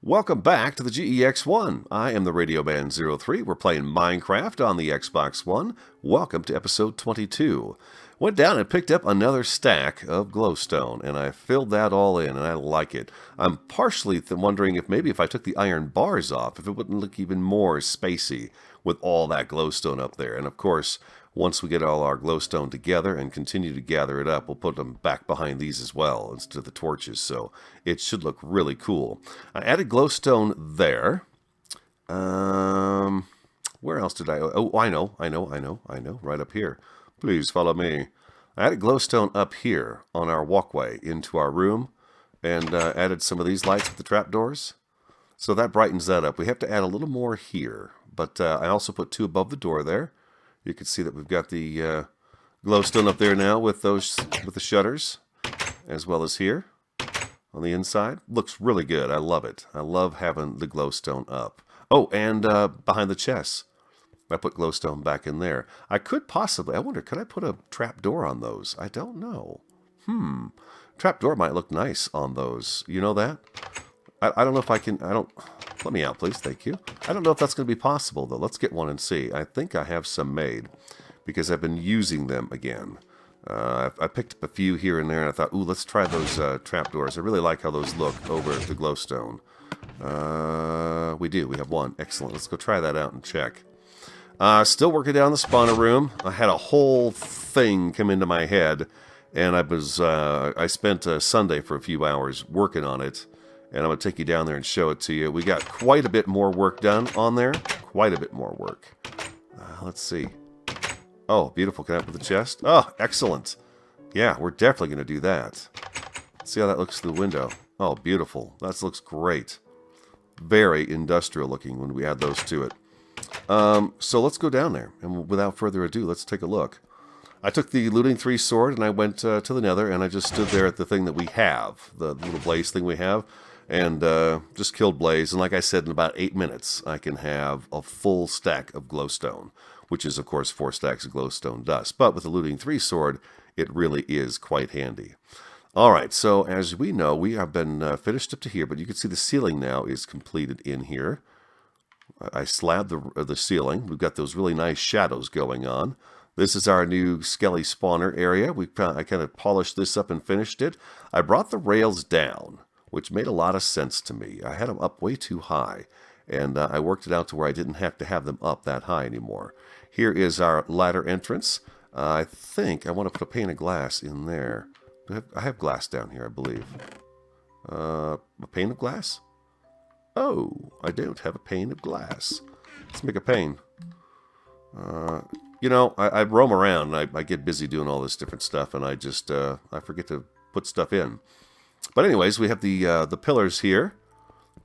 Welcome back to the GE-X1. I am the TheRADIOMAN03. We're playing Minecraft on the Xbox One. Welcome to episode 22. Went down and picked up another stack of glowstone, and I filled that all in, and I like it. I'm partially wondering if maybe if I took the iron bars off, if it wouldn't look even more spacey with all that glowstone up there. And of course, once we get all our glowstone together and continue to gather it up, we'll put them back behind these as well instead of the torches, so it should look really cool. I added glowstone there. Where else did I? Oh, I know, right up here. Please follow me. I added glowstone up here on our walkway into our room and added some of these lights with the trapdoors. So that brightens that up. We have to add a little more here, but I also put two above the door there. You can see that we've got the glowstone up there now with the shutters, as well as here on the inside. Looks really good. I love it. I love having the glowstone up. Oh, and behind the chests, I put glowstone back in there. I could possibly, I wonder, could I put a trapdoor on those? I don't know. Trapdoor might look nice on those. You know that? I don't know if I can, let me out, please. Thank you. I don't know if that's going to be possible, though. Let's get one and see. I think I have some made because I've been using them again. I picked up a few here and there, and I thought, ooh, let's try those trapdoors. I really like how those look over the glowstone. We do. We have one. Excellent. Let's go try that out and check. Still working down the spawner room. I had a whole thing come into my head, and I spent Sunday for a few hours working on it. And I'm going to take you down there and show it to you. We got quite a bit more work done on there. Quite a bit more work. Let's see. Oh, beautiful. Can I put the chest? Oh, excellent. Yeah, we're definitely going to do that. See how that looks through the window. Oh, beautiful. That looks great. Very industrial looking when we add those to it. So let's go down there. And without further ado, let's take a look. I took the Looting 3 sword and I went to the nether and I just stood there at the thing that we have. The little blaze thing we have. And just killed Blaze, and like I said, in about 8 minutes, I can have a full stack of glowstone, which is, of course, 4 stacks of glowstone dust. But with the Looting 3 sword, it really is quite handy. All right, so as we know, we have been finished up to here, but you can see the ceiling now is completed in here. I slabbed the ceiling. We've got those really nice shadows going on. This is our new Skelly spawner area. I kind of polished this up and finished it. I brought the rails down, which made a lot of sense to me. I had them up way too high, and I worked it out to where I didn't have to have them up that high anymore. Here is our ladder entrance. I think I want to put a pane of glass in there. I have glass down here, I believe. A pane of glass? Oh, I don't have a pane of glass. Let's make a pane. You know, I roam around, and I get busy doing all this different stuff, and I just I forget to put stuff in. But anyways, we have the pillars here.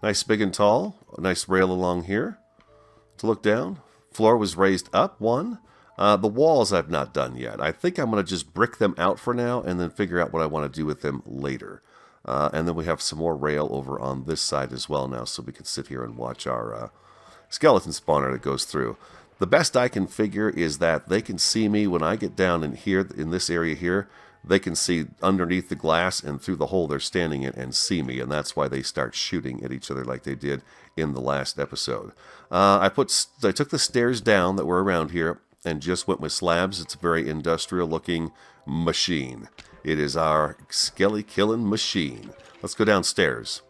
Nice big and tall. A nice rail along here to look down. Floor was raised up, one. The walls I've not done yet. I think I'm going to just brick them out for now and then figure out what I want to do with them later. And then we have some more rail over on this side as well now, so we can sit here and watch our skeleton spawner that goes through. The best I can figure is that they can see me when I get down in here, in this area here. They can see underneath the glass and through the hole they're standing in and see me, and that's why they start shooting at each other like they did in the last episode. I took the stairs down that were around here and just went with slabs. It's a very industrial-looking machine. It is our skelly-killing machine. Let's go downstairs.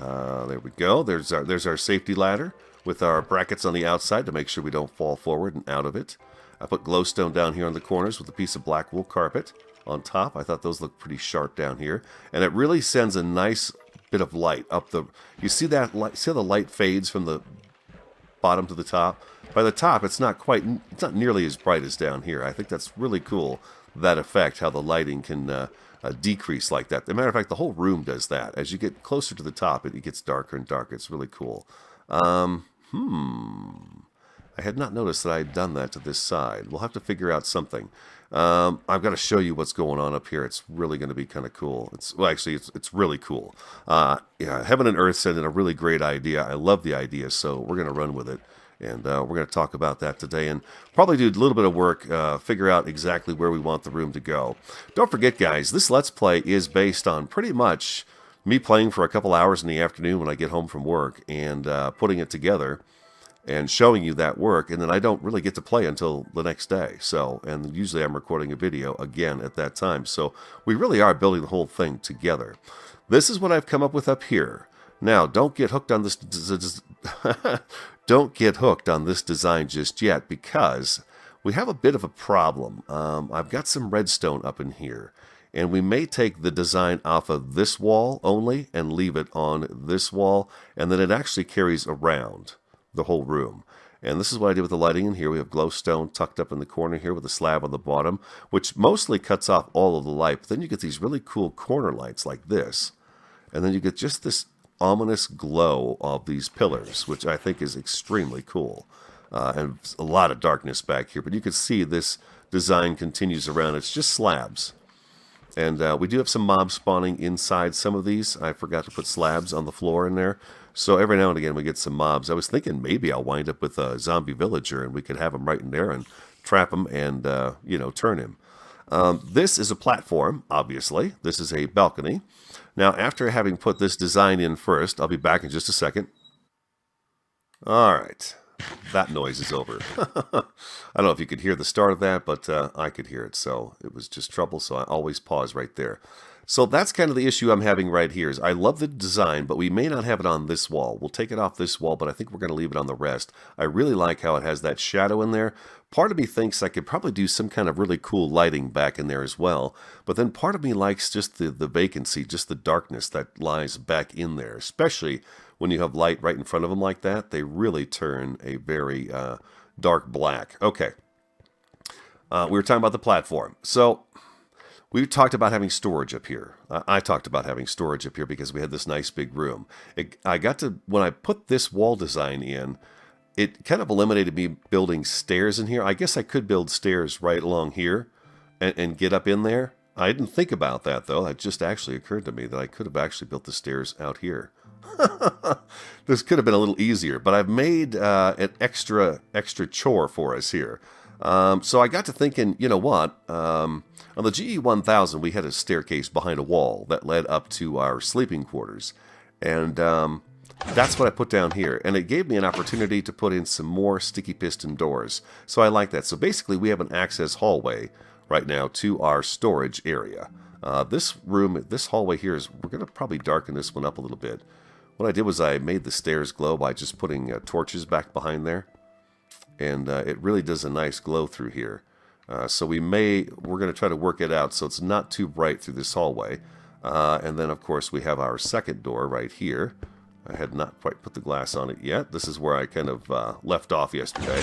There we go. There's our safety ladder with our brackets on the outside to make sure we don't fall forward and out of it. I put glowstone down here on the corners with a piece of black wool carpet on top. I thought those looked pretty sharp down here. And it really sends a nice bit of light up the... You see that light? See how the light fades from the bottom to the top? By the top, it's not nearly as bright as down here. I think that's really cool, that effect, how the lighting can decrease like that. As a matter of fact, the whole room does that. As you get closer to the top, it gets darker and darker. It's really cool. I had not noticed that I had done that to this side. We'll have to figure out something. I've got to show you what's going on up here. It's really going to be kind of cool. It's really cool. Yeah, Heaven and Earth sent in a really great idea. I love the idea, so we're going to run with it. And we're going to talk about that today and probably do a little bit of work, figure out exactly where we want the room to go. Don't forget, guys, this Let's Play is based on pretty much me playing for a couple hours in the afternoon when I get home from work and putting it together and showing you that work, and then I don't really get to play until the next day. So, and usually I'm recording a video again at that time. So we really are building the whole thing together. This is what I've come up with up here. Now, don't get hooked on this. Don't get hooked on this design just yet, because we have a bit of a problem. I've got some redstone up in here, and we may take the design off of this wall only and leave it on this wall, and then it actually carries around the whole room. And this is what I did with the lighting in here. We have glowstone tucked up in the corner here with a slab on the bottom, which mostly cuts off all of the light. But then you get these really cool corner lights like this, and then you get just this ominous glow of these pillars, which I think is extremely cool. And a lot of darkness back here, but you can see this design continues around. It's just slabs. And we do have some mobs spawning inside some of these. I forgot to put slabs on the floor in there. So every now and again we get some mobs. I was thinking maybe I'll wind up with a zombie villager and we could have him right in there and trap him and, turn him. This is a platform, obviously. This is a balcony. Now, after having put this design in first, I'll be back in just a second. All right. That noise is over. I don't know if you could hear the start of that, but I could hear it, so it was just trouble, so I always pause right there. So that's kind of the issue I'm having right here. Is I love the design, but we may not have it on this wall. We'll take it off this wall, but I think we're going to leave it on the rest. I really like how it has that shadow in there. Part of me thinks I could probably do some kind of really cool lighting back in there as well, but then part of me likes just the vacancy, just the darkness that lies back in there, especially when you have light right in front of them like that. They really turn a very dark black. Okay. We were talking about the platform. So we talked about having storage up here. I talked about having storage up here because we had this nice big room. When I put this wall design in, it kind of eliminated me building stairs in here. I guess I could build stairs right along here and get up in there. I didn't think about that, though. It just actually occurred to me that I could have actually built the stairs out here. This could have been a little easier, but I've made an extra chore for us here. So I got to thinking, you know what? On the GE-1000, we had a staircase behind a wall that led up to our sleeping quarters. And that's what I put down here. And it gave me an opportunity to put in some more sticky piston doors. So I like that. So basically, we have an access hallway right now to our storage area. This hallway here we're going to probably darken this one up a little bit. What I did was I made the stairs glow by just putting torches back behind there. And it really does a nice glow through here. So we're going to try to work it out so it's not too bright through this hallway. And then, of course, we have our second door right here. I had not quite put the glass on it yet. This is where I kind of left off yesterday.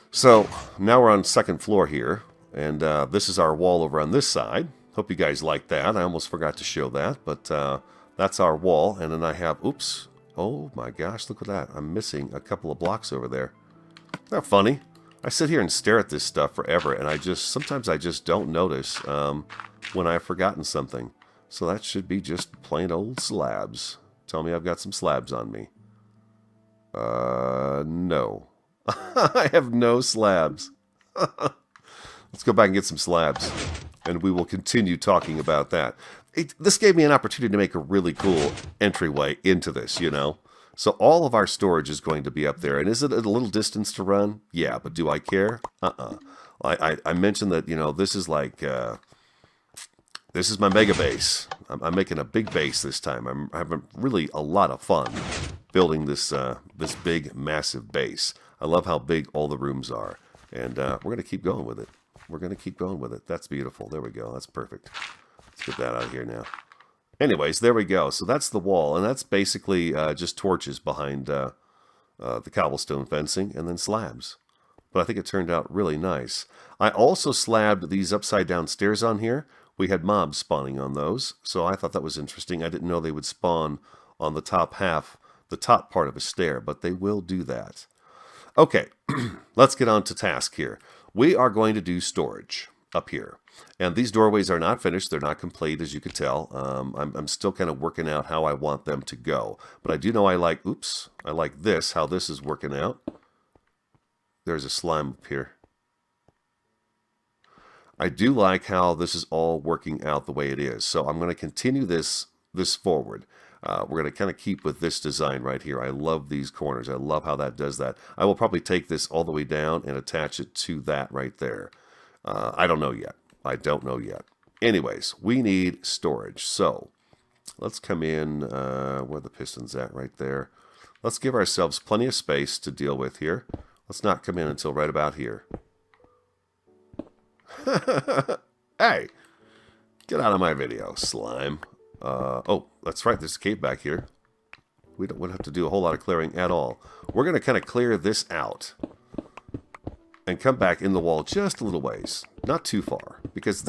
So now we're on second floor here. And this is our wall over on this side. Hope you guys like that. I almost forgot to show that. But that's our wall. And then I have, oops. Oh my gosh, look at that. I'm missing a couple of blocks over there. Isn't that funny? I sit here and stare at this stuff forever, and sometimes I just don't notice when I've forgotten something. So that should be just plain old slabs. Tell me I've got some slabs on me. No. I have no slabs. Let's go back and get some slabs, and we will continue talking about that. This gave me an opportunity to make a really cool entryway into this, you know? So all of our storage is going to be up there. And is it a little distance to run? Yeah, but do I care? I mentioned that, this is like, this is my mega base. I'm making a big base this time. I'm having really a lot of fun building this big, massive base. I love how big all the rooms are. And we're going to keep going with it. We're going to keep going with it. That's beautiful. There we go. That's perfect. Let's get that out of here now. Anyways, there we go. So that's the wall, and that's basically just torches behind the cobblestone fencing and then slabs. But I think it turned out really nice. I also slabbed these upside-down stairs on here. We had mobs spawning on those, so I thought that was interesting. I didn't know they would spawn on the top part of a stair, but they will do that. Okay, let's get on to task here. We are going to do storage up here. And these doorways are not finished. They're not complete, as you can tell. I'm still kind of working out how I want them to go. But I do know I like this, how this is working out. There's a slime up here. I do like how this is all working out the way it is. So I'm going to continue this this forward. We're going to kind of keep with this design right here. I love these corners. I love how that does that. I will probably take this all the way down and attach it to that right there. I don't know yet. I don't know yet. Anyways, we need storage. So let's come in where the piston's at right there. Let's give ourselves plenty of space to deal with here. Let's not come in until right about here. Hey, get out of my video, slime. Oh, that's right. There's a cave back here. We don't have to do a whole lot of clearing at all. We're going to kind of clear this out and come back in the wall just a little ways. Not too far, because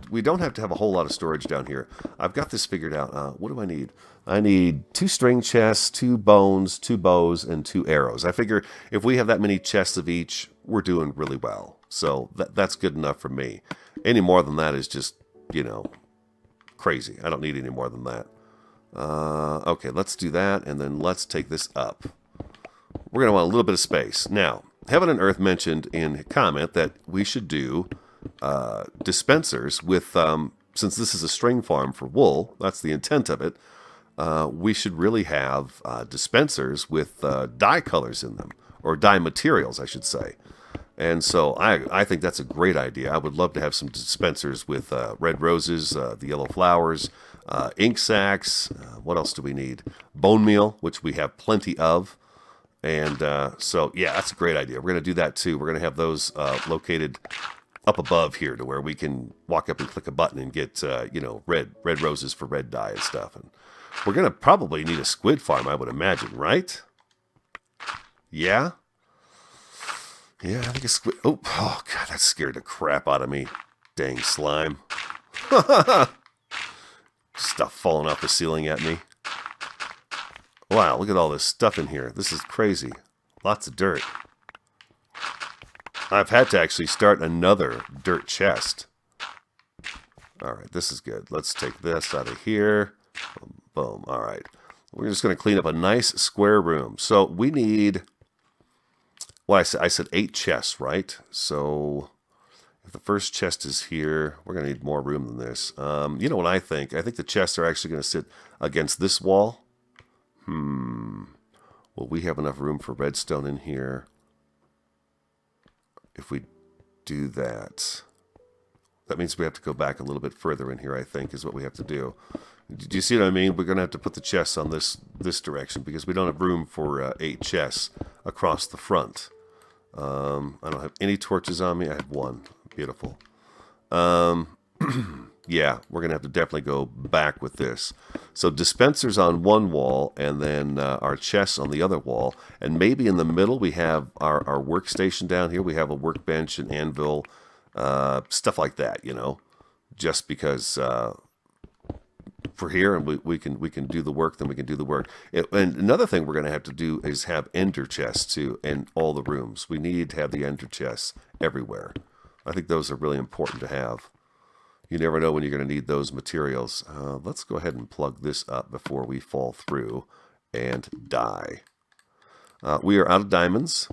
we don't have to have a whole lot of storage down here. I've got this figured out. What do I need? I need 2 string chests, 2 bones, 2 bows, and 2 arrows. I figure if we have that many chests of each, we're doing really well. So that's good enough for me. Any more than that is just, you know, crazy. I don't need any more than that. Okay, let's do that, and then let's take this up. We're going to want a little bit of space. Now, Heaven and Earth mentioned in a comment that we should do dispensers with, since this is a string farm for wool, that's the intent of it, we should really have dispensers with dye colors in them, or dye materials, I should say. And so I think that's a great idea. I would love to have some dispensers with red roses, the yellow flowers, ink sacs. What else do we need? Bone meal, which we have plenty of. And so, yeah, that's a great idea. We're going to do that too. We're going to have those located up above here to where we can walk up and click a button and get, you know, red roses for red dye and stuff. And we're going to probably need a squid farm, I would imagine, right? Yeah? Yeah, I think a squid... Oh, God, that scared the crap out of me. Dang slime. Stuff falling off the ceiling at me. Wow, look at all this stuff in here. This is crazy. Lots of dirt. I've had to actually start another dirt chest. Alright, this is good. Let's take this out of here. Boom, boom. Alright. We're just going to clean up a nice square room. So we need... Well, I said 8 chests, right? So if the first chest is here, we're going to need more room than this. You know what I think? I think the chests are actually going to sit against this wall. Well, we have enough room for redstone in here. If we do that, that means we have to go back a little bit further in here, I think, is what we have to do. Do you see what I mean? We're going to have to put the chests on this direction because we don't have room for 8 chests across the front. I don't have any torches on me. I have 1. Beautiful. Yeah, we're going to have to definitely go back with this. So dispensers on one wall and then our chests on the other wall. And maybe in the middle we have our workstation down here. We have a workbench, an anvil, stuff like that, you know. Just because... for here, and we can do the work, then we can do the work. And another thing we're going to have to do is have ender chests too in all the rooms. We need to have the ender chests everywhere. I think those are really important to have. You never know when you're going to need those materials. Let's go ahead and plug this up before we fall through and die. We are out of diamonds.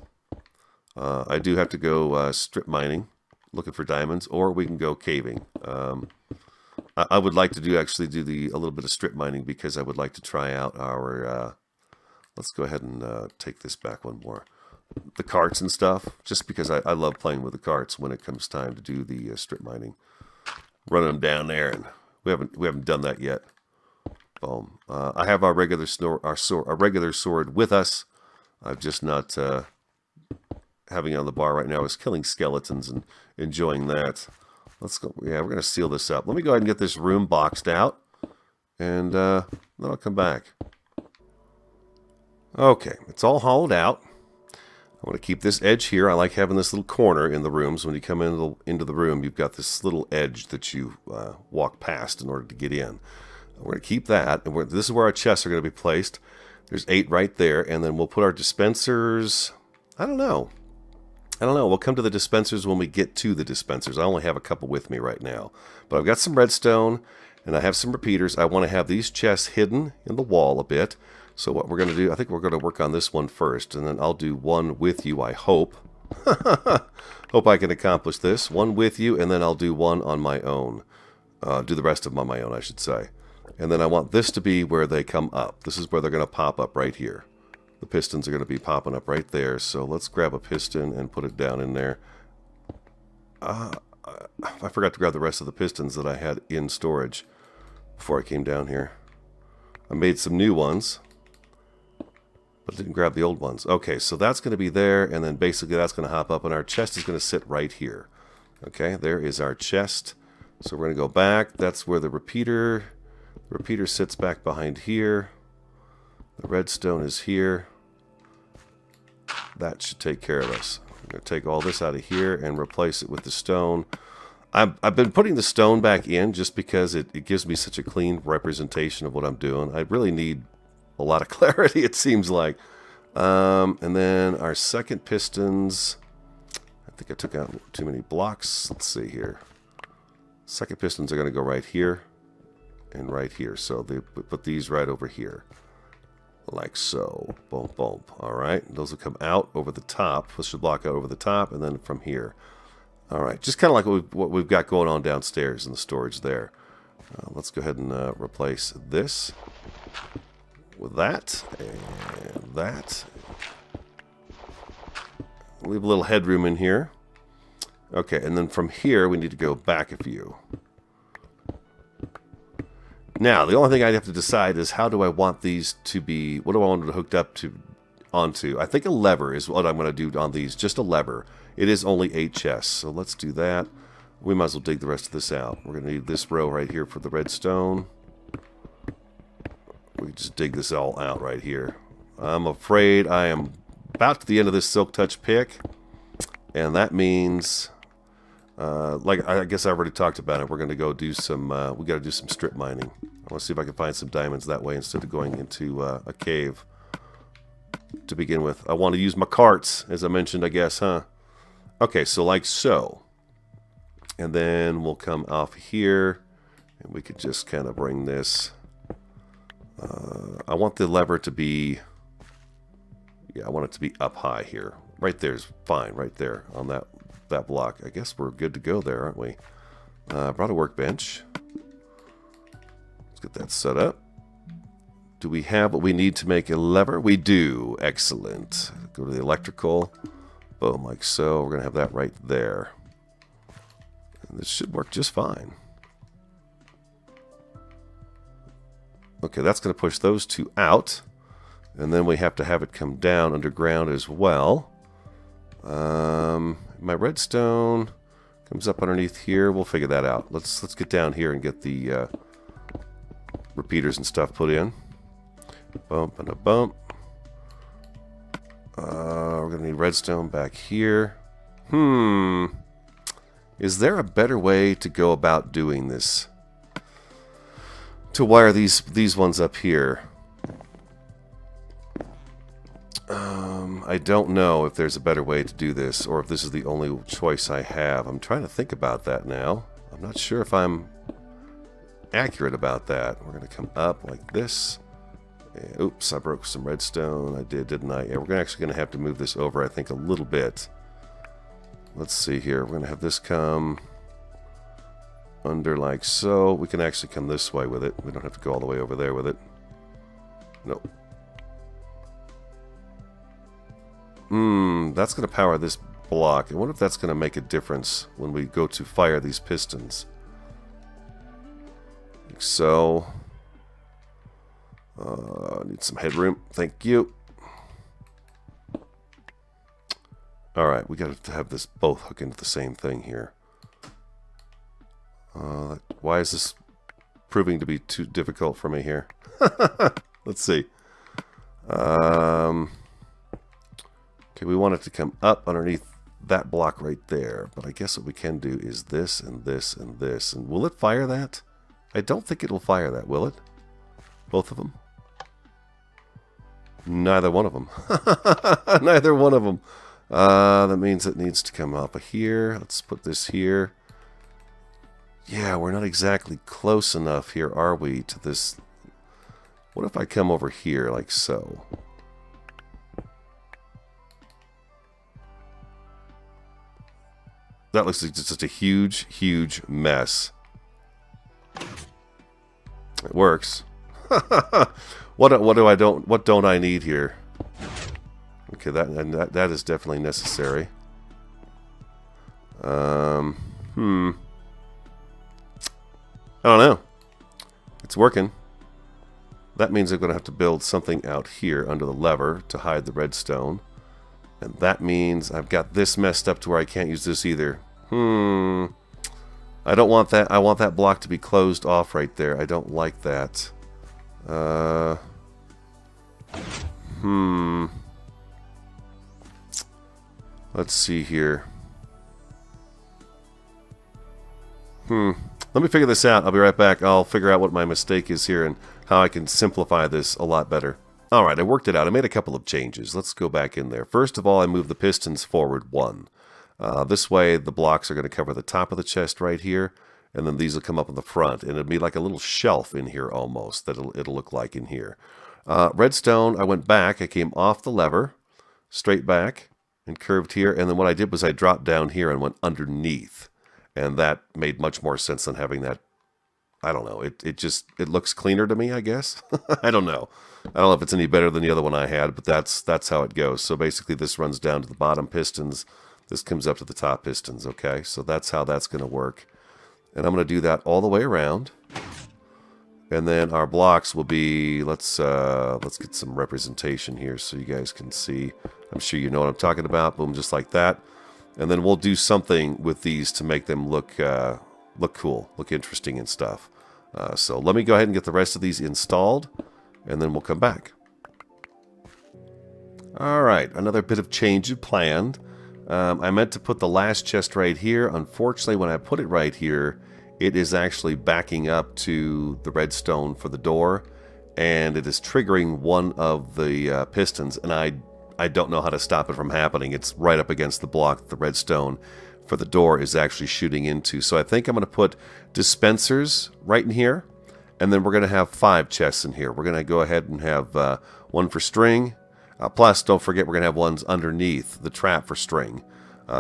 I do have to go strip mining, looking for diamonds, or we can go caving. I would like to actually do a little bit of strip mining because I would like to try out our, let's go ahead and take this back one more. The carts and stuff, just because I love playing with the carts when it comes time to do the strip mining. Running them down there, and we haven't done that yet. Boom. I have our regular sword with us. I'm just not having it on the bar right now. I was killing skeletons and enjoying that. Let's go. Yeah, we're going to seal this up. Let me go ahead and get this room boxed out, and then I'll come back. Okay, it's all hollowed out. I want to keep this edge here. I like having this little corner in the rooms. When you come into the room, you've got this little edge that you walk past in order to get in. We're going to keep that, and this is where our chests are going to be placed. There's 8 right there, and then we'll put our dispensers. I don't know. We'll come to the dispensers when we get to the dispensers. I only have a couple with me right now. But I've got some redstone, and I have some repeaters. I want to have these chests hidden in the wall a bit. So what we're going to do, I think we're going to work on this one first, and then I'll do one with you, I hope. Hope I can accomplish this. One with you, and then I'll do one on my own. Do the rest of them on my own, I should say. And then I want this to be where they come up. This is where they're going to pop up right here. The pistons are going to be popping up right there. So let's grab a piston and put it down in there. I forgot to grab the rest of the pistons that I had in storage before I came down here. I made some new ones, but didn't grab the old ones. Okay, so that's going to be there, and then basically that's going to hop up, and our chest is going to sit right here. Okay, there is our chest. So we're going to go back. That's where the repeater sits back behind here. The redstone is here. That should take care of us. I'm going to take all this out of here and replace it with the stone. I've been putting the stone back in just because it gives me such a clean representation of what I'm doing. I really need a lot of clarity, it seems like. And then our second pistons. I think I took out too many blocks. Let's see here. Second pistons are going to go right here and right here. So they put these right over here. Like so. Boom, boom. Alright. Those will come out over the top. Push the block out over the top, and then from here. Alright. Just kind of like what we've got going on downstairs in the storage there. Let's go ahead and replace this with that and that. Leave a little headroom in here. Okay, and then from here we need to go back a few. Now, the only thing I'd have to decide is how do I want these to be, what do I want it hooked up to onto? I think a lever is what I'm going to do on these, just a lever. It is only 8 chests, so let's do that. We might as well dig the rest of this out. We're going to need this row right here for the redstone. We can just dig this all out right here. I'm afraid I am about to the end of this Silk Touch pick, and that means, like I guess I already talked about it, we're going to go do some, we got to do some strip mining. I want to see if I can find some diamonds that way instead of going into a cave to begin with. I want to use my carts, as I mentioned, I guess, huh? Okay, so like so. And then we'll come off here, and we could just kind of bring this. I want the lever to be, yeah, I want it to be up high here. Right there's fine, right there on that block. I guess we're good to go there, aren't we? Brought a workbench. Let's get that set up. Do we have what we need to make a lever? We do. Excellent. Go to the electrical. Boom, like so. We're going to have that right there. And this should work just fine. Okay, that's going to push those two out. And then we have to have it come down underground as well. My redstone comes up underneath here. We'll figure that out. Let's get down here and get the repeaters and stuff put in. Bump and a bump. We're going to need redstone back here. Is there a better way to go about doing this? To wire these ones up here. I don't know if there's a better way to do this, or if this is the only choice I have. I'm trying to think about that now. I'm not sure if I'm accurate about that. We're going to come up like this. And, oops, I broke some redstone. I did, didn't I? Yeah, we're actually going to have to move this over, I think, a little bit. Let's see here. We're going to have this come under like so. We can actually come this way with it. We don't have to go all the way over there with it. Nope. That's going to power this block. I wonder if that's going to make a difference when we go to fire these pistons. Like so. Need some headroom. Thank you. Alright, we got to have this both hook into the same thing here. Why is this proving to be too difficult for me here? Let's see. Okay, we want it to come up underneath that block right there. But I guess what we can do is this and this and this. And will it fire that? I don't think it will fire that, will it? Both of them? Neither one of them. Neither one of them. That means it needs to come up here. Let's put this here. Yeah, we're not exactly close enough here, are we, to this? What if I come over here like so? That looks like just a huge, huge mess. It works. What don't I need here? Okay, that is definitely necessary. I don't know. It's working. That means I'm going to have to build something out here under the lever to hide the redstone. And that means I've got this messed up to where I can't use this either. I don't want that. I want that block to be closed off right there. I don't like that. Let's see here. Let me figure this out. I'll be right back. I'll figure out what my mistake is here and how I can simplify this a lot better. Alright, I worked it out. I made a couple of changes. Let's go back in there. First of all, I moved the pistons forward 1. This way, the blocks are going to cover the top of the chest right here, and then these will come up in the front, and it'll be like a little shelf in here almost that it'll look like in here. Redstone, I went back. I came off the lever, straight back, and curved here, and then what I did was I dropped down here and went underneath, and that made much more sense than having that. I don't know. It looks cleaner to me, I guess. I don't know. I don't know if it's any better than the other one I had, but that's how it goes. So basically this runs down to the bottom pistons. This comes up to the top pistons, okay? So that's how that's going to work. And I'm going to do that all the way around. And then our blocks will be, let's get some representation here so you guys can see. I'm sure you know what I'm talking about. Boom, just like that. And then we'll do something with these to make them look cool, look interesting and stuff. So let me go ahead and get the rest of these installed, and then we'll come back. Alright, another bit of change planned. I meant to put the last chest right here. Unfortunately, when I put it right here, it is actually backing up to the redstone for the door, and it is triggering one of the pistons, and I don't know how to stop it from happening. It's right up against the block that the redstone for the door is actually shooting into. So I think I'm going to put dispensers right in here, and then we're going to have 5 chests in here. We're going to go ahead and have one for string. Plus, don't forget, we're going to have ones underneath the trap for string.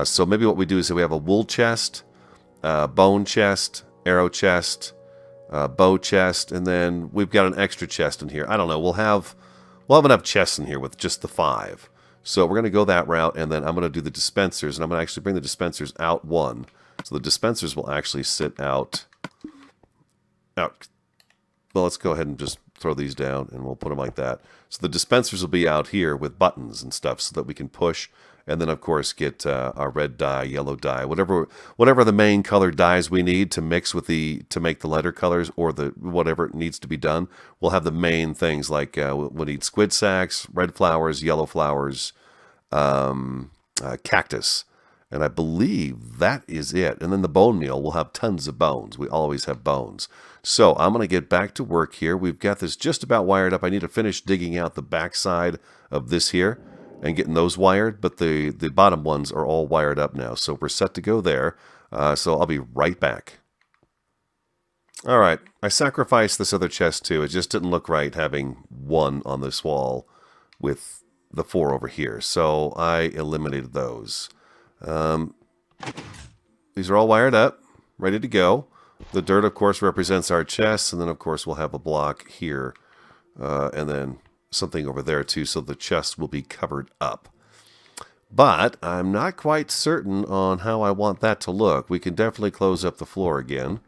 So maybe what we do is that we have a wool chest, bone chest, arrow chest, bow chest, and then we've got an extra chest in here. I don't know. We'll have enough chests in here with just the 5. So we're going to go that route, and then I'm going to do the dispensers, and I'm going to actually bring the dispensers out 1. So the dispensers will actually sit out. Well, let's go ahead and just throw these down, and we'll put them like that. So the dispensers will be out here with buttons and stuff so that we can push, and then, of course, get our red dye, yellow dye, whatever the main color dyes we need to mix with to make the letter colors or whatever it needs to be done. We'll have the main things like we'll need squid sacks, red flowers, yellow flowers, cactus, and I believe that is it. And then the bone meal, we'll have tons of bones. We always have bones. So I'm going to get back to work here. We've got this just about wired up. I need to finish digging out the backside of this here and getting those wired, but the bottom ones are all wired up now. So we're set to go there. So I'll be right back. Alright, I sacrificed this other chest too. It just didn't look right having 1 on this wall with the 4 over here. So I eliminated those. These are all wired up, ready to go. The dirt, of course, represents our chests, and then, of course, we'll have a block here, and then something over there, too, so the chest will be covered up. But I'm not quite certain on how I want that to look. We can definitely close up the floor again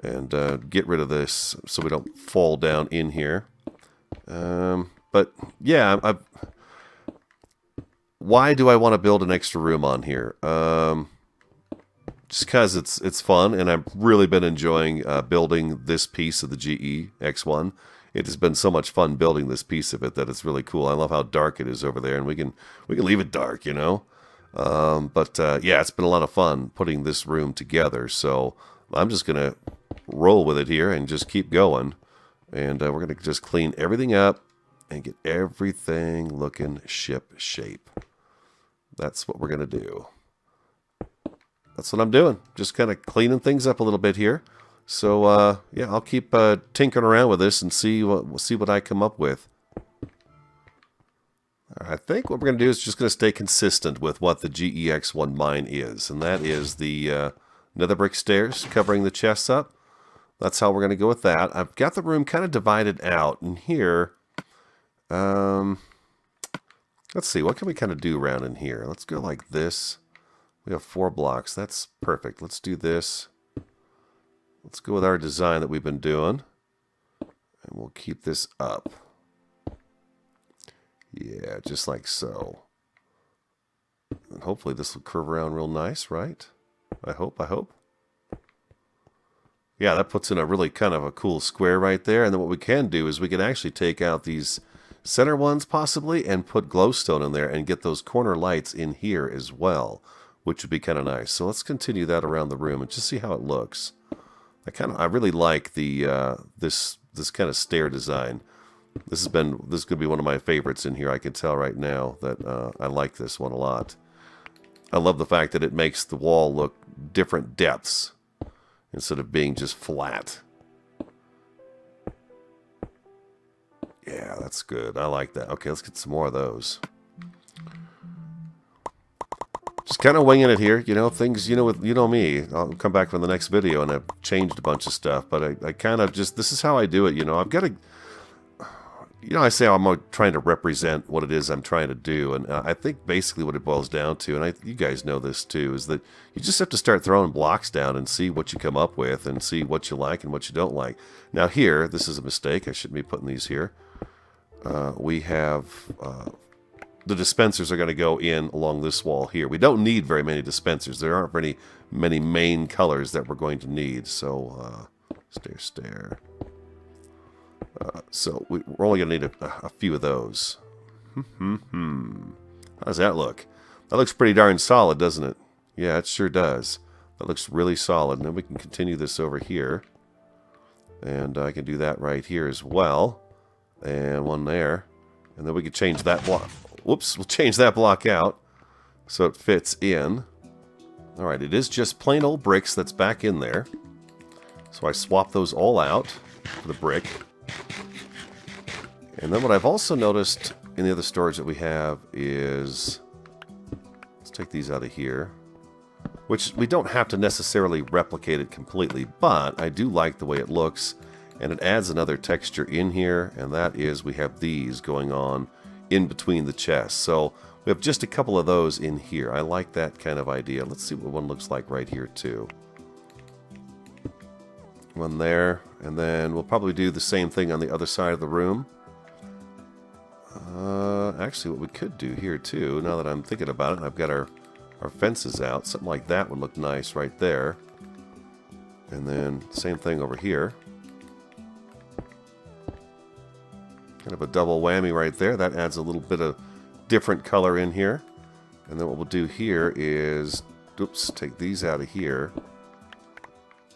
and get rid of this so we don't fall down in here. But, yeah, why do I want to build an extra room on here? Just because it's fun, and I've really been enjoying building this piece of the GE-X1. It has been so much fun building this piece of it that it's really cool. I love how dark it is over there, and we can leave it dark, you know. Yeah, it's been a lot of fun putting this room together. So I'm just gonna roll with it here and just keep going, and we're gonna just clean everything up and get everything looking ship shape. That's what we're gonna do. That's what I'm doing. Just kind of cleaning things up a little bit here. So, yeah, I'll keep tinkering around with this and see what I come up with. I think what we're going to do is just going to stay consistent with what the GE-X1 mine is. And that is the nether brick stairs covering the chests up. That's how we're going to go with that. I've got the room kind of divided out. And here, let's see, what can we kind of do around in here? Let's go like this. We have 4 blocks. That's perfect. Let's do this. Let's go with our design that we've been doing. And we'll keep this up. Yeah, just like so. And hopefully this will curve around real nice, right? I hope. Yeah, that puts in a really kind of a cool square right there. And then what we can do is we can actually take out these center ones possibly and put glowstone in there and get those corner lights in here as well, which would be kind of nice. So let's continue that around the room and just see how it looks. I really like the this kind of stair design. This is going to be one of my favorites in here. I can tell right now that I like this one a lot. I love the fact that it makes the wall look different depths instead of being just flat. Yeah, that's good. I like that. Okay, let's get some more of those. Just kind of winging it here, you know, things, you know me. I'll come back for the next video and I've changed a bunch of stuff, but I kind of just, this is how I do it, you know. I've got to, you know, I say I'm trying to represent what it is I'm trying to do, and I think basically what it boils down to, and you guys know this too, is that you just have to start throwing blocks down and see what you come up with and see what you like and what you don't like. Now here, this is a mistake. I shouldn't be putting these here. We have the dispensers are going to go in along this wall here. We don't need very many dispensers. There aren't very many main colors that we're going to need. So stair. So we're only going to need a few of those. How does that look? That looks pretty darn solid, doesn't it? Yeah, it sure does. That looks really solid. And then we can continue this over here. And I can do that right here as well. And one there. And then we can change that block. Whoops, we'll change that block out so it fits in. Alright, it is just plain old bricks that's back in there. So I swap those all out for the brick. And then what I've also noticed in the other storage that we have is, let's take these out of here, which we don't have to necessarily replicate it completely, but I do like the way it looks, and it adds another texture in here, and that is we have these going on in between the chests. So we have just a couple of those in here. I like that kind of idea. Let's see what one looks like right here too. One there, and then we'll probably do the same thing on the other side of the room. Actually, what we could do here too, now that I'm thinking about it, and I've got our fences out, something like that would look nice right there. And then same thing over here. Kind of a double whammy right there. That adds a little bit of different color in here. And then what we'll do here is, oops, take these out of here.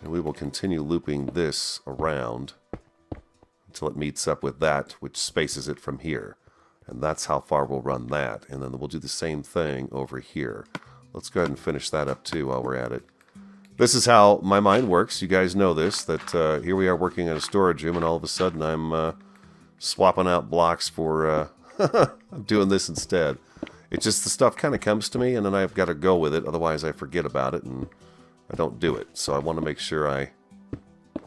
And we will continue looping this around until it meets up with that, which spaces it from here. And that's how far we'll run that. And then we'll do the same thing over here. Let's go ahead and finish that up too while we're at it. This is how my mind works. You guys know this, that here we are working in a storage room, and all of a sudden I'm swapping out blocks for I'm doing this instead. It's just the stuff kind of comes to me, and then I've got to go with it. Otherwise I forget about it and I don't do it. So I want to make sure I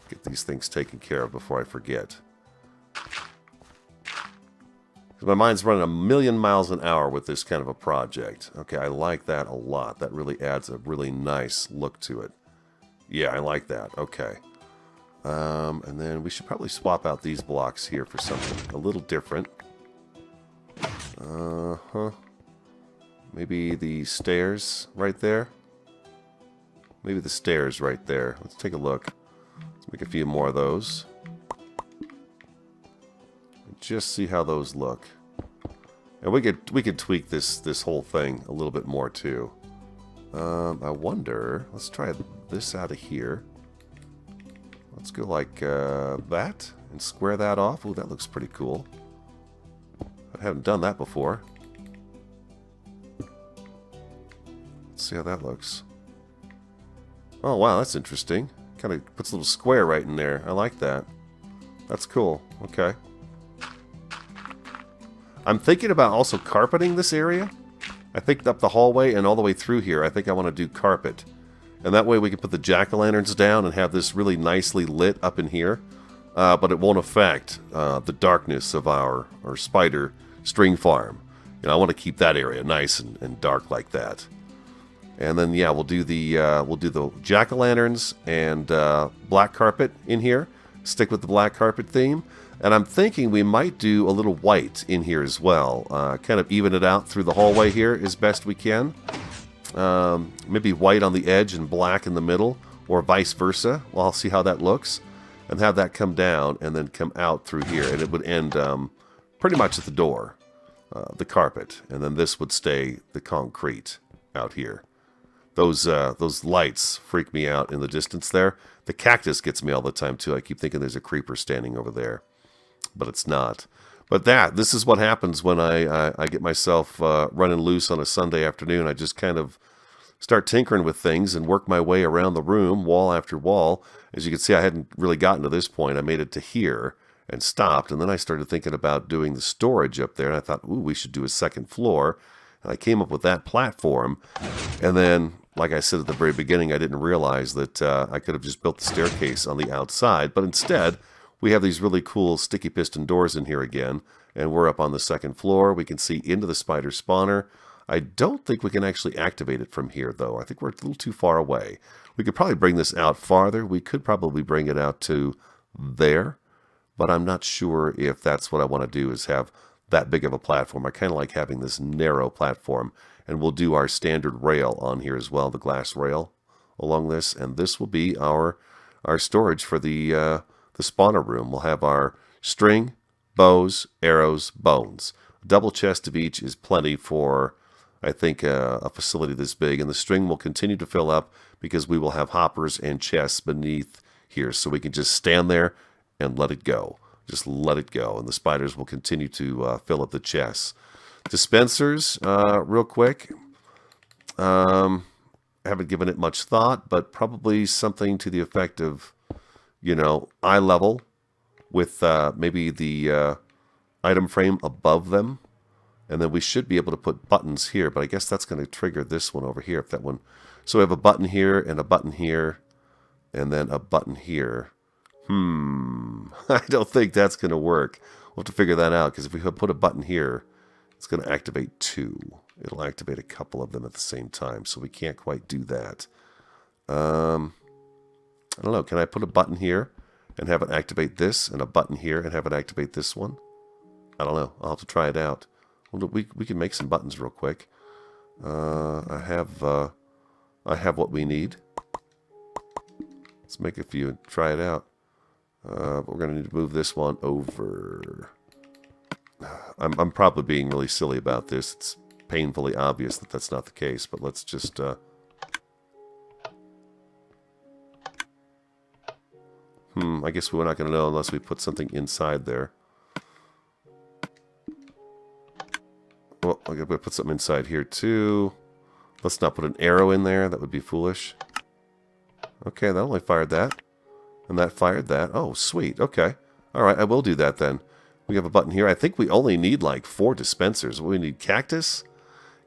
get these things taken care of before I forget. My mind's running a million miles an hour with this kind of a project. Okay, I like that a lot. That really adds a really nice look to it. Yeah, I like that. Okay. And then we should probably swap out these blocks here for something a little different. Maybe the stairs right there. Maybe the stairs right there. Let's take a look. Let's make a few more of those. Just see how those look. And we could tweak this whole thing a little bit more too. I wonder, let's try this out of here. Let's go like that and square that off. Oh, that looks pretty cool. I haven't done that before. Let's see how that looks. Oh wow, that's interesting. Kind of puts a little square right in there. I like that. That's cool. Okay. I'm thinking about also carpeting this area. I think up the hallway and all the way through here, I think I want to do carpet. And that way we can put the jack-o'-lanterns down and have this really nicely lit up in here. But it won't affect the darkness of our spider string farm. I want to keep that area nice and dark like that. And then yeah, we'll do the jack-o'-lanterns and black carpet in here. Stick with the black carpet theme. And I'm thinking we might do a little white in here as well. Kind of even it out through the hallway here as best we can. Maybe white on the edge and black in the middle, or vice versa. Well, I'll see how that looks. And have that come down and then come out through here. And it would end pretty much at the door, the carpet. And then this would stay the concrete out here. Those lights freak me out in the distance there. The cactus gets me all the time too. I keep thinking there's a creeper standing over there. But it's not. But this is what happens when I get myself running loose on a Sunday afternoon. I just kind of start tinkering with things and work my way around the room, wall after wall. As you can see, I hadn't really gotten to this point. I made it to here and stopped. And then I started thinking about doing the storage up there. And I thought, ooh, we should do a second floor. And I came up with that platform. And then, like I said at the very beginning, I didn't realize that I could have just built the staircase on the outside. But instead, we have these really cool sticky piston doors in here again. And we're up on the second floor. We can see into the spider spawner. I don't think we can actually activate it from here, though. I think we're a little too far away. We could probably bring this out farther. We could probably bring it out to there. But I'm not sure if that's what I want to do, is have that big of a platform. I kind of like having this narrow platform. And we'll do our standard rail on here as well, the glass rail along this. And this will be our storage for the spawner room. We'll have our string, bows, arrows, bones. A double chest of each is plenty for, I think, a facility this big. And the string will continue to fill up because we will have hoppers and chests beneath here. So we can just stand there and let it go. Just let it go. And the spiders will continue to fill up the chests. Dispensers, real quick. I haven't given it much thought, but probably something to the effect of, eye level with maybe the item frame above them. And then we should be able to put buttons here, but I guess that's going to trigger this one over here. If that one. So we have a button here and a button here and then a button here. I don't think that's going to work. We'll have to figure that out, because if we put a button here, it's going to activate two. It'll activate a couple of them at the same time, so we can't quite do that. I don't know. Can I put a button here and have it activate this, and a button here and have it activate this one? I don't know. I'll have to try it out. We can make some buttons real quick. I have what we need. Let's make a few and try it out. We're going to need to move this one over. I'm probably being really silly about this. It's painfully obvious that that's not the case, but let's just... I guess we're not going to know unless we put something inside there. Well, I'm going to put something inside here too. Let's not put an arrow in there. That would be foolish. Okay, that only fired that. And that fired that. Oh, sweet. Okay. All right, I will do that then. We have a button here. I think we only need like 4 dispensers. We need cactus.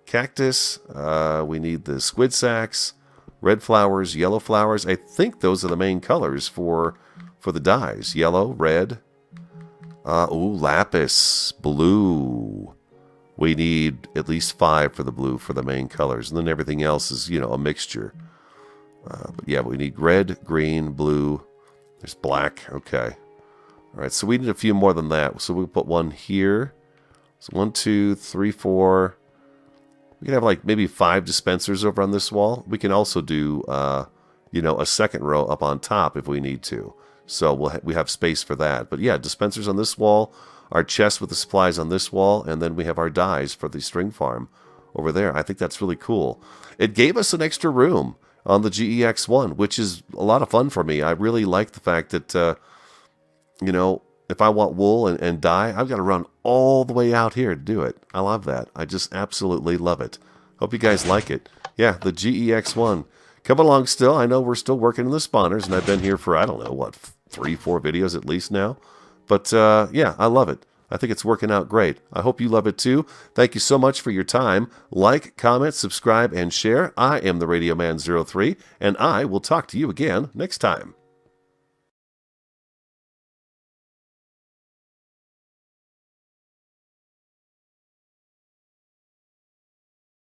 We need the squid sacks, red flowers, yellow flowers. I think those are the main colors for the dyes. Yellow, red. Ooh, lapis, blue. We need at least 5 for the blue for the main colors. And then everything else is, a mixture. But yeah, we need red, green, blue. There's black. Okay. All right, so we need a few more than that. So we'll put one here. So 1, 2, 3, 4. We can have like maybe 5 dispensers over on this wall. We can also do, a second row up on top if we need to. So we have space for that. But yeah, dispensers on this wall, our chest with the supplies on this wall, and then we have our dyes for the string farm over there. I think that's really cool. It gave us an extra room on the GE-X1, which is a lot of fun for me. I really like the fact that, if I want wool and dye, I've got to run all the way out here to do it. I love that. I just absolutely love it. Hope you guys like it. Yeah, the GE-X1. Come along still. I know we're still working in the spawners, and I've been here for, I don't know, 3, 4 videos at least now. But, yeah, I love it. I think it's working out great. I hope you love it too. Thank you so much for your time. Like, comment, subscribe, and share. I am the Radio Man 03, and I will talk to you again next time.